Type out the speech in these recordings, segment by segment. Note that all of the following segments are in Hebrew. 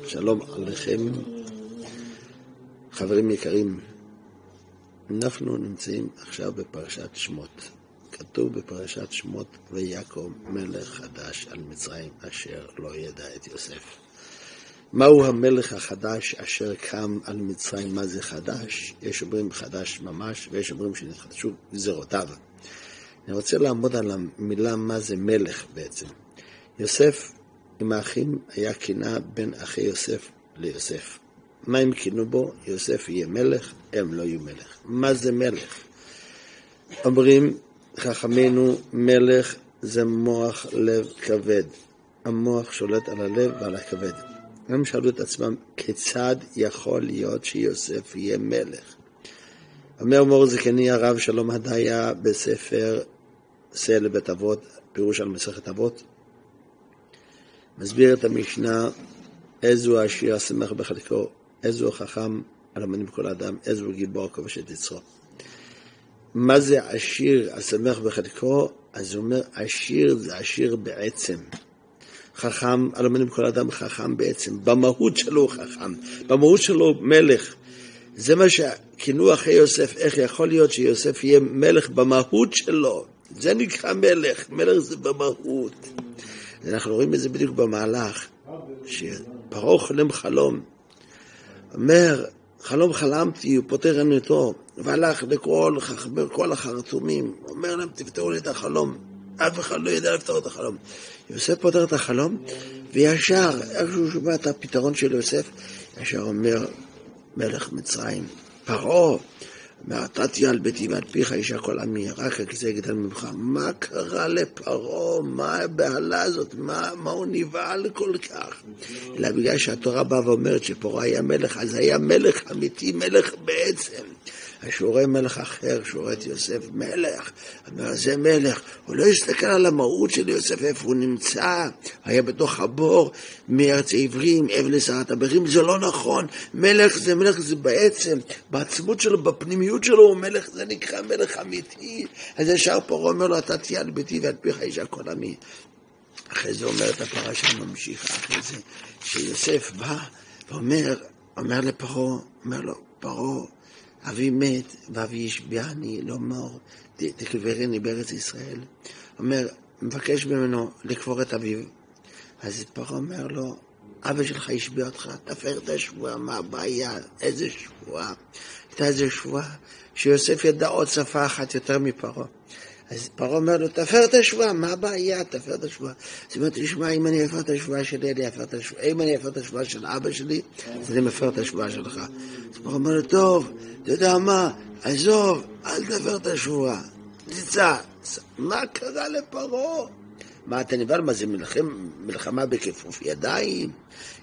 שלום עליכם, חברים יקרים. אנחנו נמצאים עכשיו בפרשת שמות. כתוב בפרשת שמות, ויקום מלך חדש על מצרים אשר לא ידע את יוסף. מהו המלך החדש אשר קם על מצרים? מה זה חדש? יש אומרים חדש ממש, ויש אומרים שנחדשו גזרותיו. אני רוצה לעמוד על המילה מה זה מלך בעצם. יוסף עם האחים היה קינה בין אחי יוסף ליוסף. מה הם קינו בו? יוסף יהיה מלך, הם לא יהיו מלך. מה זה מלך? אומרים חכמינו, מלך זה מוח לב כבד. המוח שולט על הלב ועל הכבד. הם שאלו את עצמם, כיצד יכול להיות שיוסף יהיה מלך? אומר מור זקני הרב שלום הדיה בספר סלע לבית אבות, פירוש על מסכת אבות, מסביר את המשנה, איזו עשיר השמח בחלקו, איזו חכם על המנים כל האדם, איזו גיבור כובש את יצרו. מה זה עשיר השמח בחלקו? אז הוא אומר, עשיר זה עשיר בעצם. חכם על המנים כל האדם, חכם בעצם. במהות שלו הוא חכם, במהות שלו מלך. זה מה שכינו אחרי יוסף, איך יכול להיות שיוסף יהיה מלך במהות שלו? זה נקרא מלך, מלך זה במהות. אנחנו רואים את זה בדיוק במהלך, שפרעה חולם חלום, אומר, חלום חלמתי, הוא פותר ענותו, והלך לכל החרטומים, אומר להם, תפתרו לי את החלום, אף אחד לא ידע לפתור את החלום. יוסף פותר את החלום, וישר, איך שהוא שומע את הפתרון של יוסף, ישר אומר, מלך מצרים, פרעה, נתתי על ביתי ועל פיך אישה כל עמי, רק הכיסא יגדל ממך. מה קרה לפרעה? מה הבהלה הזאת? מה הוא נבהל כל כך? אלא בגלל שהתורה באה ואומרת שפרעה היה מלך, אז היה מלך אמיתי, מלך בעצם. שהוא רואה מלך אחר, שהוא רואה את יוסף מלך, אומר, זה מלך, הוא לא הסתכל על המהות של יוסף, איפה הוא נמצא, היה בתוך הבור, מארץ העברים, אבן לסרת הברים, זה לא נכון, מלך זה בעצם, בעצמות שלו, בפנימיות שלו, הוא מלך, זה נקרא מלך אמיתי, אז ישר פרעה אומר לו, אתה תהיה על ביתי ועל פיך אישה כל עמי. אחרי זה אומרת הפרשה ממשיכה, אחרי זה, שיוסף בא ואומר לפרעה, אומר לו, פרעה, אבי מת ואבי ישביעני, לא מור, תקברני בארץ ישראל. אומר, מבקש ממנו לקבור את אביו. אז פרעה אומר לו, אבא שלך ישביע אותך, תפר את השבועה, מה הבעיה? איזה שבועה? הייתה איזה שבועה שיוסף ידע עוד שפה אחת יותר מפרעה. אז פרעה אומר לו, תפר את השבועה, מה הבעיה? תפר את השבועה. זאת אומרת, תשמע, אם אני אפר את השבועה שלי, אם אני אפר את השבועה של אבא שלי, אז אני מפר את השבועה שלך. אז פרעה אומר לו, טוב, אתה יודע מה, עזוב, אל תפר את השבועה, תצא. מה קרה לפרעה? מה אתה נבהל? מה זה מלחמה בכיפוף ידיים?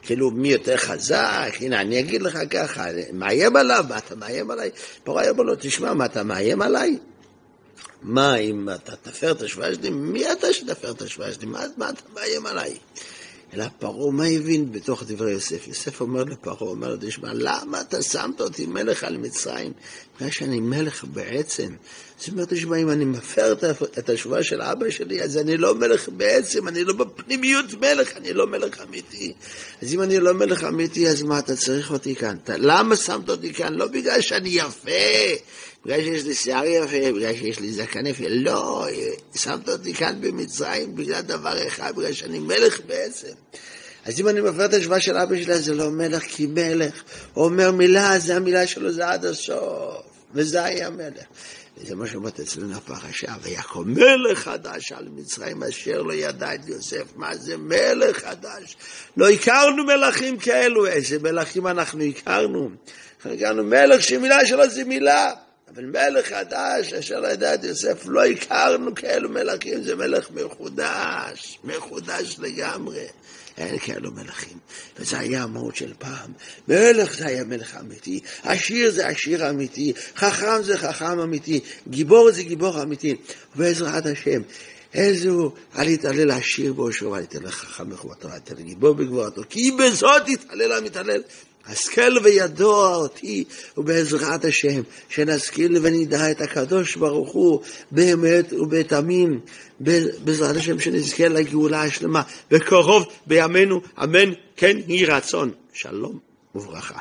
כאילו מי יותר חזק? הנה אני אגיד לך ככה, מאיים עליו, מה אתה מאיים עליי? פרעה אומר לו, תשמע, מה אתה מאיים עליי? מה אם אתה תפר את השבועה שלי? מי אתה שתפר את השבועה שלי? מה אתה מאיים עליי? אלא פרעה, מה הבין בתוך דברי יוסף? יוסף אומר לפרעה, אומר לו, תשמע, למה אתה שמת אותי מלך על מצרים? בגלל שאני מלך בעצם. זאת אומרת, תשמע, אם אני מפר את השבועה של אבא שלי, אז אני לא מלך בעצם, אני לא בפנימיות מלך, אני לא מלך אמיתי. אז אם אני לא מלך אמיתי, אז מה אתה צריך אותי כאן? למה שמת אותי כאן? לא בגלל שאני יפה, בגלל שיש לי שיער יפה, בגלל שיש לי זקן יפה, לא, שמת אותי כאן במצרים בגלל דבר אחד, בגלל שאני מלך בעצם. אז אם אני מפר את השבועה של אבא שלה, זה לא מלך, כי מלך. הוא אומר מילה, זה המילה שלו, זה עד הסוף, וזה היה מלך. וזה מה שאומרת אצלנו הפרשה, ויקום מלך חדש על מצרים אשר לא ידע את יוסף. מה זה מלך חדש? לא הכרנו מלכים כאלו, איזה מלכים אנחנו הכרנו? הכרנו מלך שמילה שלו זה מילה. אבל מלך חדש, אשר לא ידע את יוסף, לא הכרנו כאלו מלכים, זה מלך מחודש, מחודש לגמרי. אין כאלו מלכים. וזה היה המהות של פעם. מלך זה היה מלך אמיתי, עשיר זה עשיר אמיתי, חכם זה חכם אמיתי, גיבור זה גיבור אמיתי. ובעזרת השם, איזו אל יתעלל עשיר באושרו, אל יתעלל חכם בחוכמתו, אל יתעלל גיבור בגבורתו, כי בזאת יתעלל המתעלל. השכל וידוע אותי, ובעזרת השם, שנשכיל ונדע את הקדוש ברוך הוא, באמת ובתמים, בעזרת השם שנזכה לגאולה השלמה, בקרוב בימינו, אמן, כן יהי רצון, שלום וברכה.